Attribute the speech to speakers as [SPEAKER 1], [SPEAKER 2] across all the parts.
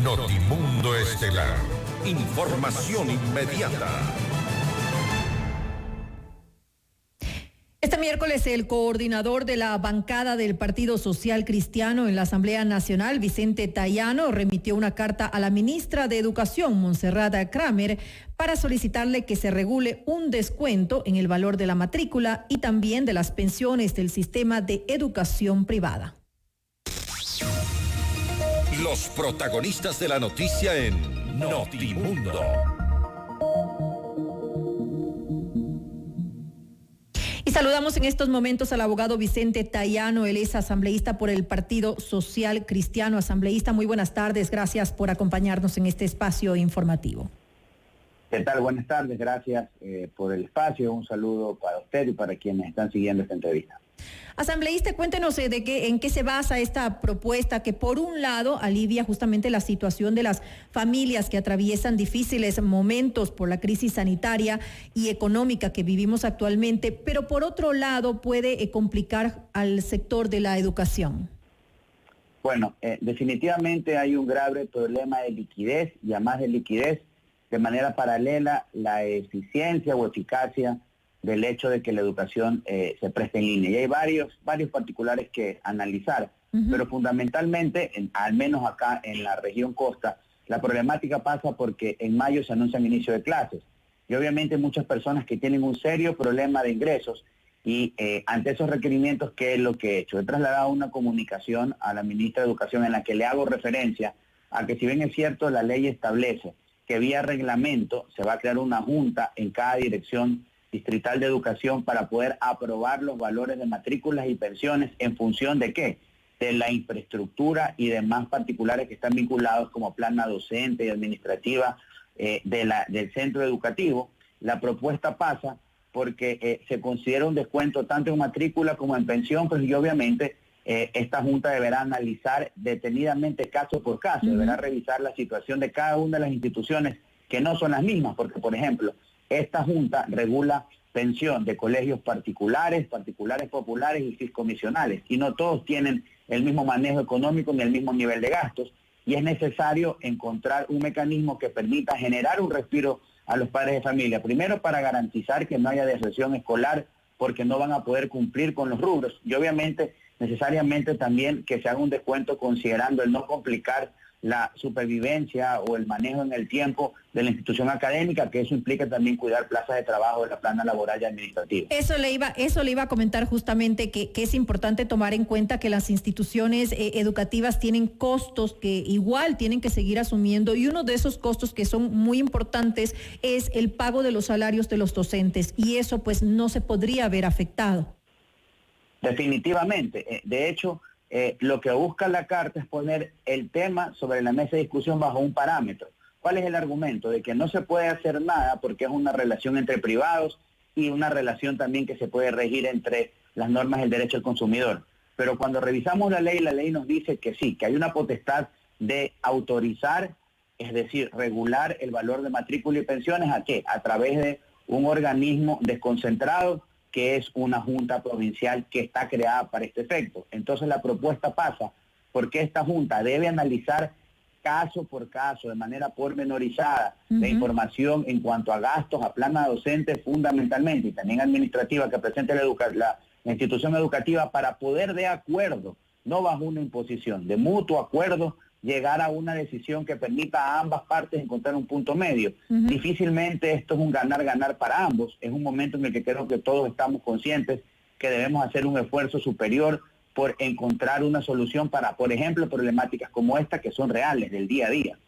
[SPEAKER 1] Notimundo Estelar. Información inmediata.
[SPEAKER 2] Este miércoles el coordinador de la bancada del Partido Social Cristiano en la Asamblea Nacional, Vicente Tayano, remitió una carta a la ministra de Educación, Montserrat Kramer, para solicitarle que se regule un descuento en el valor de la matrícula y también de las pensiones del sistema de educación privada.
[SPEAKER 1] Los protagonistas de la noticia en Notimundo.
[SPEAKER 2] Y saludamos en estos momentos al abogado Vicente Tayano. Él es asambleísta por el Partido Social Cristiano. Asambleísta, muy buenas tardes. Gracias por acompañarnos en este espacio informativo.
[SPEAKER 3] ¿Qué tal? Buenas tardes. Gracias por el espacio. Un saludo para usted y para quienes están siguiendo esta entrevista.
[SPEAKER 2] Asambleísta, cuéntenos en qué se basa esta propuesta que por un lado alivia justamente la situación de las familias que atraviesan difíciles momentos por la crisis sanitaria y económica que vivimos actualmente, pero por otro lado puede complicar al sector de la educación.
[SPEAKER 3] Bueno, definitivamente hay un grave problema de liquidez y además de liquidez, de manera paralela, la eficiencia o eficacia del hecho de que la educación se preste en línea. Y hay varios particulares que analizar, pero fundamentalmente, al menos acá en la región costa, la problemática pasa porque en mayo se anuncian inicio de clases. Y obviamente muchas personas que tienen un serio problema de ingresos y ante esos requerimientos, ¿qué es lo que he hecho? He trasladado una comunicación a la ministra de Educación en la que le hago referencia a que si bien es cierto la ley establece que vía reglamento se va a crear una junta en cada dirección distrital de educación para poder aprobar los valores de matrículas y pensiones en función de ¿qué? De la infraestructura y demás particulares que están vinculados como plana docente y administrativa del centro educativo. La propuesta pasa porque se considera un descuento tanto en matrícula como en pensión, pues y obviamente esta junta deberá analizar detenidamente caso por caso, deberá revisar la situación de cada una de las instituciones que no son las mismas, porque por ejemplo, esta junta regula pensión de colegios particulares populares y fiscomisionales, y no todos tienen el mismo manejo económico ni el mismo nivel de gastos, y es necesario encontrar un mecanismo que permita generar un respiro a los padres de familia, primero para garantizar que no haya deserción escolar porque no van a poder cumplir con los rubros, y obviamente necesariamente también que se haga un descuento considerando el no complicar la supervivencia o el manejo en el tiempo de la institución académica, que eso implica también cuidar plazas de trabajo de la plana laboral y administrativa.
[SPEAKER 2] Eso le iba a comentar justamente que es importante tomar en cuenta que las instituciones educativas tienen costos que igual tienen que seguir asumiendo, y uno de esos costos que son muy importantes es el pago de los salarios de los docentes, y eso pues no se podría ver afectado.
[SPEAKER 3] Definitivamente. De hecho, lo que busca la carta es poner el tema sobre la mesa de discusión bajo un parámetro. ¿Cuál es el argumento? De que no se puede hacer nada porque es una relación entre privados y una relación también que se puede regir entre las normas del derecho al consumidor. Pero cuando revisamos la ley nos dice que sí, que hay una potestad de autorizar, es decir, regular el valor de matrícula y pensiones. ¿A qué? A través de un organismo desconcentrado que es una junta provincial que está creada para este efecto. Entonces la propuesta pasa porque esta junta debe analizar caso por caso, de manera pormenorizada, la información en cuanto a gastos, a plana docente fundamentalmente, y también administrativa que presente la institución educativa, para poder de acuerdo, no bajo una imposición, de mutuo acuerdo, llegar a una decisión que permita a ambas partes encontrar un punto medio. Difícilmente esto es un ganar-ganar para ambos. Es un momento en el que creo que todos estamos conscientes que debemos hacer un esfuerzo superior por encontrar una solución para, por ejemplo, problemáticas como esta que son reales del día a día.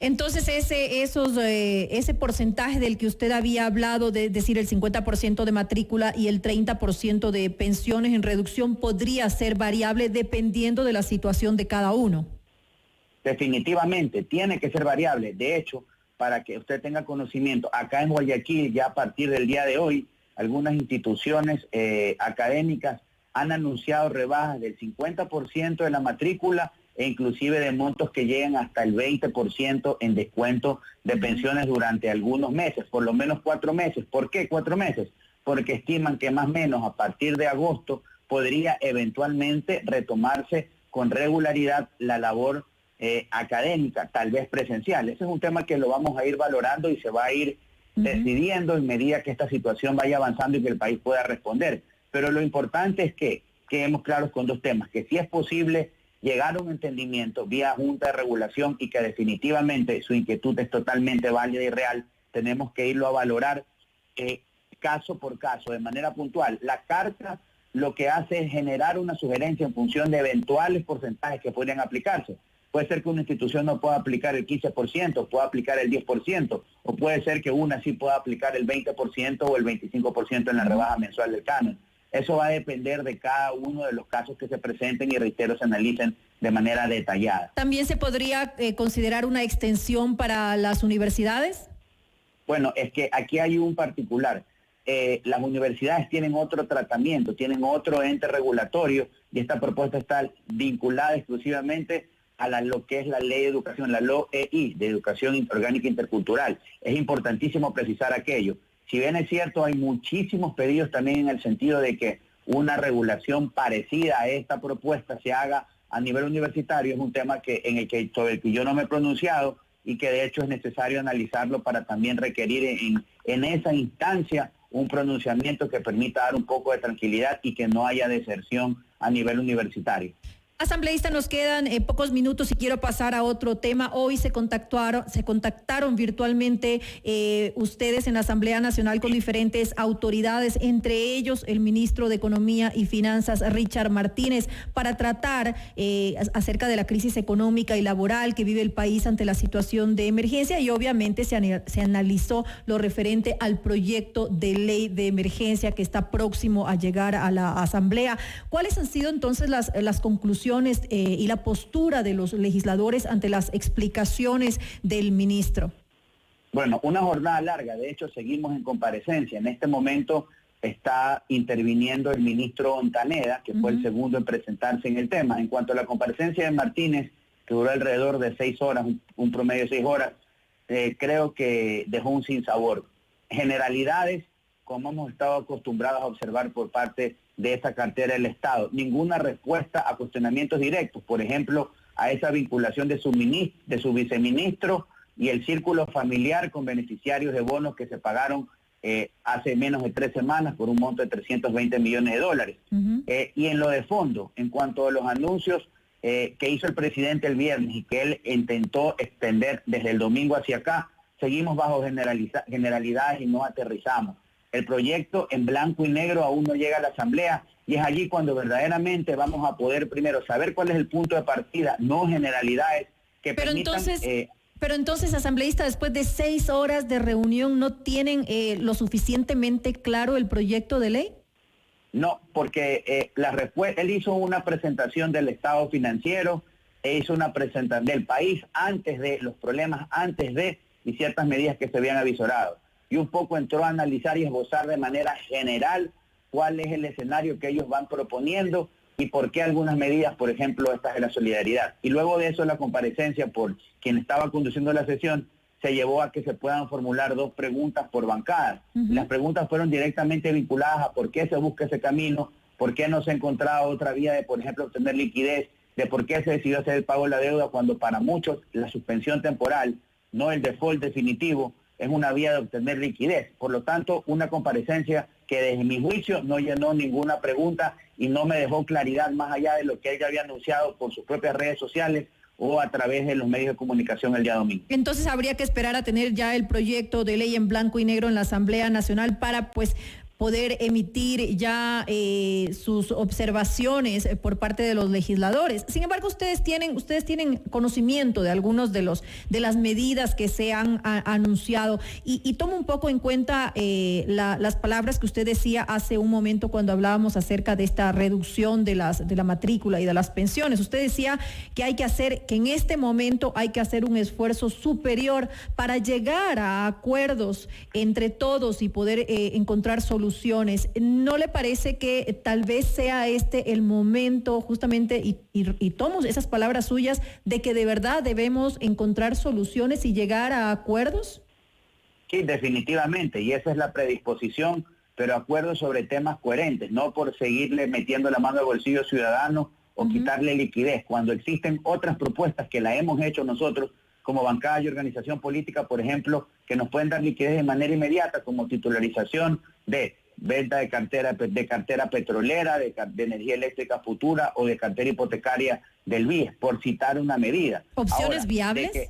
[SPEAKER 2] Entonces ese porcentaje del que usted había hablado, de decir el 50% de matrícula y el 30% de pensiones en reducción, podría ser variable dependiendo de la situación de cada uno.
[SPEAKER 3] Definitivamente, tiene que ser variable. De hecho, para que usted tenga conocimiento, acá en Guayaquil, ya a partir del día de hoy, algunas instituciones académicas han anunciado rebajas del 50% de la matrícula e inclusive de montos que llegan hasta el 20% en descuento de pensiones durante algunos meses, por lo menos 4 meses. ¿Por qué 4 meses? Porque estiman que más o menos a partir de agosto podría eventualmente retomarse con regularidad la labor académica, tal vez presencial. Ese es un tema que lo vamos a ir valorando y se va a ir decidiendo en medida que esta situación vaya avanzando y que el país pueda responder. Pero lo importante es que quedemos claros con dos temas, que si es posible llegar a un entendimiento vía Junta de Regulación y que definitivamente su inquietud es totalmente válida y real, tenemos que irlo a valorar caso por caso, de manera puntual. La carta lo que hace es generar una sugerencia en función de eventuales porcentajes que podrían aplicarse. Puede ser que una institución no pueda aplicar el 15%, pueda aplicar el 10%, o puede ser que una sí pueda aplicar el 20% o el 25% en la rebaja mensual del canon. Eso va a depender de cada uno de los casos que se presenten y, reitero, se analicen de manera detallada.
[SPEAKER 2] ¿También se podría considerar una extensión para las universidades?
[SPEAKER 3] Bueno, es que aquí hay un particular. Las universidades tienen otro tratamiento, tienen otro ente regulatorio y esta propuesta está vinculada exclusivamente a lo que es la ley de educación, la LOEI, de Educación Orgánica Intercultural. Es importantísimo precisar aquello. Si bien es cierto, hay muchísimos pedidos también en el sentido de que una regulación parecida a esta propuesta se haga a nivel universitario. Es un tema sobre el que yo no me he pronunciado y que de hecho es necesario analizarlo para también requerir en esa instancia un pronunciamiento que permita dar un poco de tranquilidad y que no haya deserción a nivel universitario.
[SPEAKER 2] Asambleísta, nos quedan pocos minutos y quiero pasar a otro tema. Hoy se contactaron virtualmente ustedes en la Asamblea Nacional con diferentes autoridades, entre ellos el ministro de Economía y Finanzas, Richard Martínez, para tratar acerca de la crisis económica y laboral que vive el país ante la situación de emergencia, y obviamente se analizó lo referente al proyecto de ley de emergencia que está próximo a llegar a la Asamblea. ¿Cuáles han sido entonces las conclusiones y la postura de los legisladores ante las explicaciones del ministro?
[SPEAKER 3] Bueno, una jornada larga. De hecho, seguimos en comparecencia. En este momento está interviniendo el ministro Ontaneda, que fue el segundo en presentarse en el tema. En cuanto a la comparecencia de Martínez, que duró alrededor de 6 horas, un promedio de 6 horas, creo que dejó un sinsabor. Generalidades, como hemos estado acostumbrados a observar por parte de esa cartera del Estado. Ninguna respuesta a cuestionamientos directos, por ejemplo, a esa vinculación de su viceministro y el círculo familiar con beneficiarios de bonos que se pagaron hace menos de 3 semanas por un monto de $320 millones. Y en lo de fondo, en cuanto a los anuncios que hizo el presidente el viernes y que él intentó extender desde el domingo hacia acá, seguimos bajo generalidades y no aterrizamos. El proyecto en blanco y negro aún no llega a la Asamblea y es allí cuando verdaderamente vamos a poder primero saber cuál es el punto de partida, no generalidades que permitan...
[SPEAKER 2] Pero entonces, asambleísta, después de 6 horas de reunión, ¿no tienen lo suficientemente claro el proyecto de ley?
[SPEAKER 3] No, porque él hizo una presentación del estado financiero, hizo una presentación del país antes de los problemas, y ciertas medidas que se habían avisorado. Y un poco entró a analizar y esbozar de manera general cuál es el escenario que ellos van proponiendo y por qué algunas medidas, por ejemplo, estas de la solidaridad. Y luego de eso la comparecencia por quien estaba conduciendo la sesión se llevó a que se puedan formular 2 preguntas por bancada. Las preguntas fueron directamente vinculadas a por qué se busca ese camino, por qué no se ha encontrado otra vía de, por ejemplo, obtener liquidez, de por qué se decidió hacer el pago de la deuda cuando para muchos la suspensión temporal, no el default definitivo, es una vía de obtener liquidez. Por lo tanto, una comparecencia que desde mi juicio no llenó ninguna pregunta y no me dejó claridad más allá de lo que él ya había anunciado por sus propias redes sociales o a través de los medios de comunicación el día domingo.
[SPEAKER 2] Entonces habría que esperar a tener ya el proyecto de ley en blanco y negro en la Asamblea Nacional para poder emitir ya sus observaciones por parte de los legisladores. Sin embargo, ustedes tienen conocimiento de algunos de las medidas que se han anunciado y tomo un poco en cuenta las palabras que usted decía hace un momento cuando hablábamos acerca de esta reducción de la matrícula y de las pensiones. Usted decía que en este momento hay que hacer un esfuerzo superior para llegar a acuerdos entre todos y poder encontrar soluciones. ¿No le parece que tal vez sea el momento justamente, y tomo esas palabras suyas, de que de verdad debemos encontrar soluciones y llegar a acuerdos?
[SPEAKER 3] Sí, definitivamente, y esa es la predisposición, pero acuerdos sobre temas coherentes, no por seguirle metiendo la mano al bolsillo ciudadano o quitarle liquidez, cuando existen otras propuestas que la hemos hecho nosotros como bancada y organización política, por ejemplo, que nos pueden dar liquidez de manera inmediata, como titularización de venta de cartera petrolera, de energía eléctrica futura o de cartera hipotecaria del BIES, por citar una medida.
[SPEAKER 2] ¿Opciones
[SPEAKER 3] Ahora,
[SPEAKER 2] viables?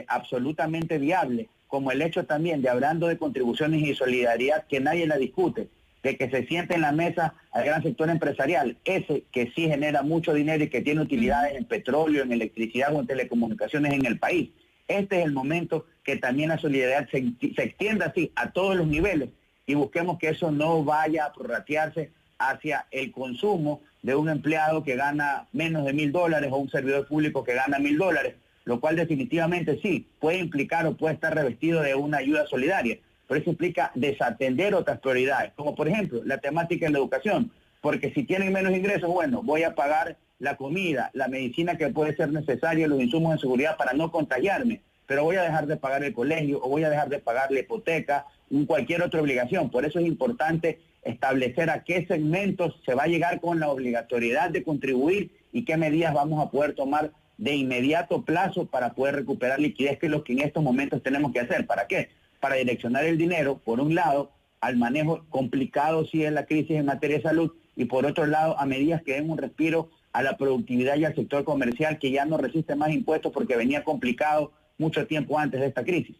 [SPEAKER 3] Absolutamente viable, como el hecho también de, hablando de contribuciones y solidaridad, que nadie la discute, de que se siente en la mesa al gran sector empresarial, ese que sí genera mucho dinero y que tiene utilidades en petróleo, en electricidad o en telecomunicaciones en el país. Este es el momento que también la solidaridad se extienda así a todos los niveles y busquemos que eso no vaya a prorratearse hacia el consumo de un empleado que gana menos de $1,000 o un servidor público que gana $1,000, lo cual definitivamente sí puede implicar o puede estar revestido de una ayuda solidaria, pero eso implica desatender otras prioridades, como por ejemplo la temática de la educación, porque si tienen menos ingresos, bueno, voy a pagar la comida, la medicina que puede ser necesaria, los insumos de seguridad para no contagiarme, pero voy a dejar de pagar el colegio o voy a dejar de pagar la hipoteca, cualquier otra obligación. Por eso es importante establecer a qué segmentos se va a llegar con la obligatoriedad de contribuir y qué medidas vamos a poder tomar de inmediato plazo para poder recuperar liquidez, que es lo que en estos momentos tenemos que hacer. ¿Para qué? Para direccionar el dinero, por un lado, al manejo complicado sí de la crisis en materia de salud, y por otro lado, a medidas que den un respiro a la productividad y al sector comercial, que ya no resiste más impuestos porque venía complicado mucho tiempo antes de esta crisis.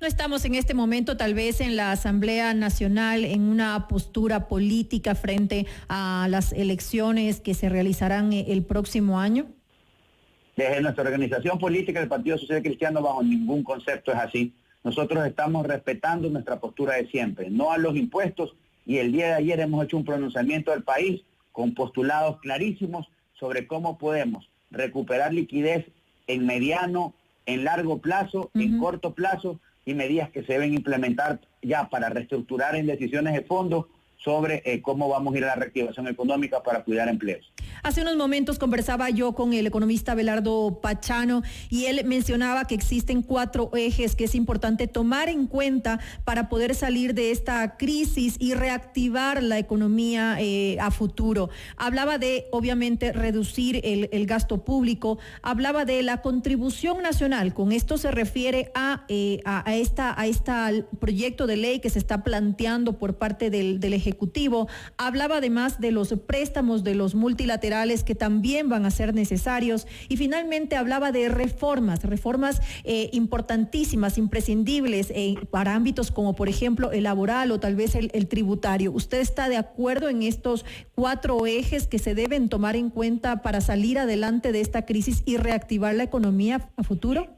[SPEAKER 2] No estamos en este momento tal vez en la Asamblea Nacional en una postura política frente a las elecciones que se realizarán el próximo año.
[SPEAKER 3] Desde nuestra organización política, el Partido Social Cristiano, bajo ningún concepto es así. Nosotros estamos respetando nuestra postura de siempre, no a los impuestos, y el día de ayer hemos hecho un pronunciamiento del país con postulados clarísimos sobre cómo podemos recuperar liquidez en mediano, en largo plazo, en corto plazo, y medidas que se deben implementar ya para reestructurar en decisiones de fondo sobre cómo vamos a ir a la reactivación económica para cuidar empleos.
[SPEAKER 2] Hace unos momentos conversaba yo con el economista Abelardo Pachano y él mencionaba que existen 4 ejes que es importante tomar en cuenta para poder salir de esta crisis y reactivar la economía a futuro. Hablaba de, obviamente, reducir el gasto público, hablaba de la contribución nacional. Con esto se refiere a este proyecto de ley que se está planteando por parte del Ejecutivo. Hablaba además de los préstamos de los multilaterales que también van a ser necesarios, y finalmente hablaba de reformas importantísimas, imprescindibles para ámbitos como por ejemplo el laboral o tal vez el tributario. ¿Usted está de acuerdo en estos 4 ejes que se deben tomar en cuenta para salir adelante de esta crisis y reactivar la economía a futuro?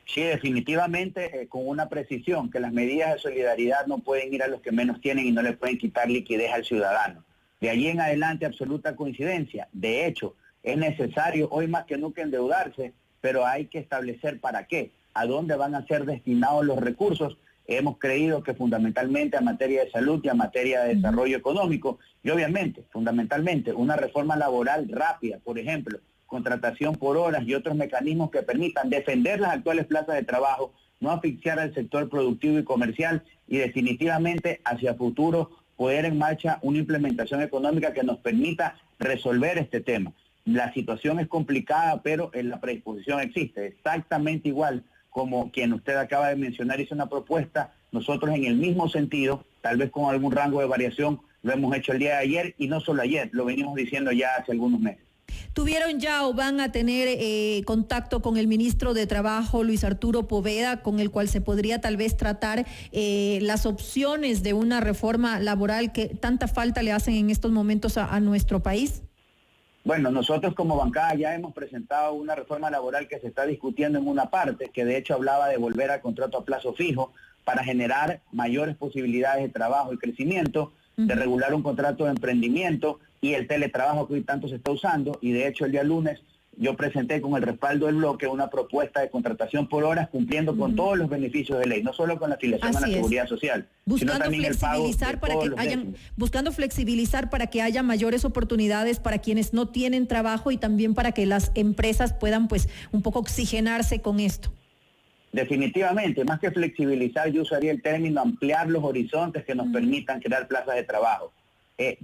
[SPEAKER 3] Sí, definitivamente, con una precisión, que las medidas de solidaridad no pueden ir a los que menos tienen y no le pueden quitar liquidez al ciudadano. De allí en adelante, absoluta coincidencia. De hecho, es necesario hoy más que nunca endeudarse, pero hay que establecer para qué, a dónde van a ser destinados los recursos. Hemos creído que fundamentalmente a materia de salud y a materia de desarrollo económico, y obviamente, fundamentalmente, una reforma laboral rápida, por ejemplo, contratación por horas y otros mecanismos que permitan defender las actuales plazas de trabajo, no asfixiar al sector productivo y comercial, y definitivamente hacia futuro poner en marcha una implementación económica que nos permita resolver este tema. La situación es complicada, pero la predisposición existe. Exactamente igual como quien usted acaba de mencionar hizo una propuesta, nosotros en el mismo sentido, tal vez con algún rango de variación, lo hemos hecho el día de ayer, y no solo ayer, lo venimos diciendo ya hace algunos meses.
[SPEAKER 2] ¿Tuvieron ya o van a tener contacto con el ministro de Trabajo, Luis Arturo Poveda, con el cual se podría tal vez tratar las opciones de una reforma laboral que tanta falta le hacen en estos momentos a nuestro país?
[SPEAKER 3] Bueno, nosotros como bancada ya hemos presentado una reforma laboral que se está discutiendo en una parte, que de hecho hablaba de volver al contrato a plazo fijo para generar mayores posibilidades de trabajo y crecimiento, de regular un contrato de emprendimiento y el teletrabajo que hoy tanto se está usando. Y de hecho el día lunes yo presenté con el respaldo del bloque una propuesta de contratación por horas cumpliendo con todos los beneficios de ley, no solo con la afiliación a la seguridad social, sino también el pago de todos los décimos.
[SPEAKER 2] Buscando flexibilizar para que haya mayores oportunidades para quienes no tienen trabajo y también para que las empresas puedan pues un poco oxigenarse con esto.
[SPEAKER 3] Definitivamente, más que flexibilizar, yo usaría el término ampliar los horizontes que nos permitan crear plazas de trabajo.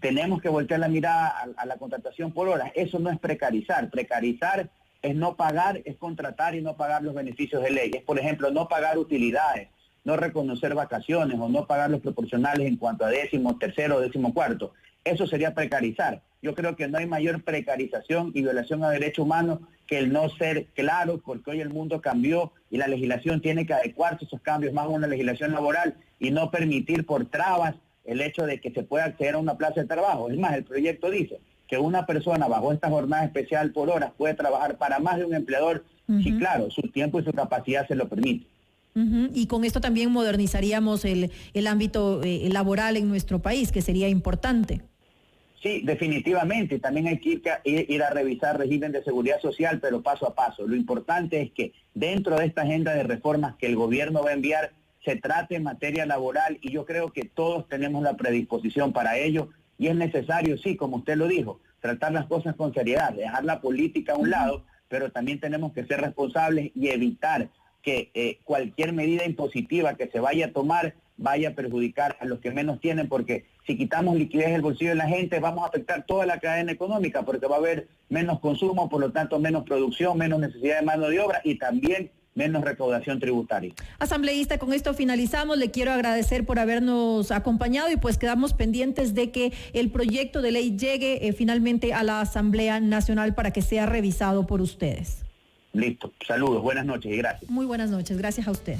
[SPEAKER 3] tenemos que voltear la mirada a la contratación por horas. Eso no es precarizar. Precarizar es no pagar, es contratar y no pagar los beneficios de ley. Es, por ejemplo, no pagar utilidades, no reconocer vacaciones o no pagar los proporcionales en cuanto a 13º, 14º. Eso sería precarizar. Yo creo que no hay mayor precarización y violación a derechos humanos que el no ser claro, porque hoy el mundo cambió y la legislación tiene que adecuarse a esos cambios, más a una legislación laboral, y no permitir por trabas el hecho de que se pueda acceder a una plaza de trabajo. Es más, el proyecto dice que una persona bajo esta jornada especial por horas puede trabajar para más de un empleador, si claro, su tiempo y su capacidad se lo permite.
[SPEAKER 2] Y con esto también modernizaríamos el ámbito laboral en nuestro país, que sería importante.
[SPEAKER 3] Sí, definitivamente. También hay que ir a revisar régimen de seguridad social, pero paso a paso. Lo importante es que dentro de esta agenda de reformas que el gobierno va a enviar, se trate en materia laboral, y yo creo que todos tenemos la predisposición para ello, y es necesario, sí, como usted lo dijo, tratar las cosas con seriedad, dejar la política a un lado, pero también tenemos que ser responsables y evitar que cualquier medida impositiva que se vaya a tomar vaya a perjudicar a los que menos tienen, porque si quitamos liquidez del bolsillo de la gente, vamos a afectar toda la cadena económica, porque va a haber menos consumo, por lo tanto menos producción, menos necesidad de mano de obra y también menos recaudación tributaria.
[SPEAKER 2] Asambleísta, con esto finalizamos. Le quiero agradecer por habernos acompañado y pues quedamos pendientes de que el proyecto de ley llegue finalmente a la Asamblea Nacional para que sea revisado por ustedes.
[SPEAKER 3] Listo. Saludos, buenas noches y gracias.
[SPEAKER 2] Muy buenas noches, gracias a usted.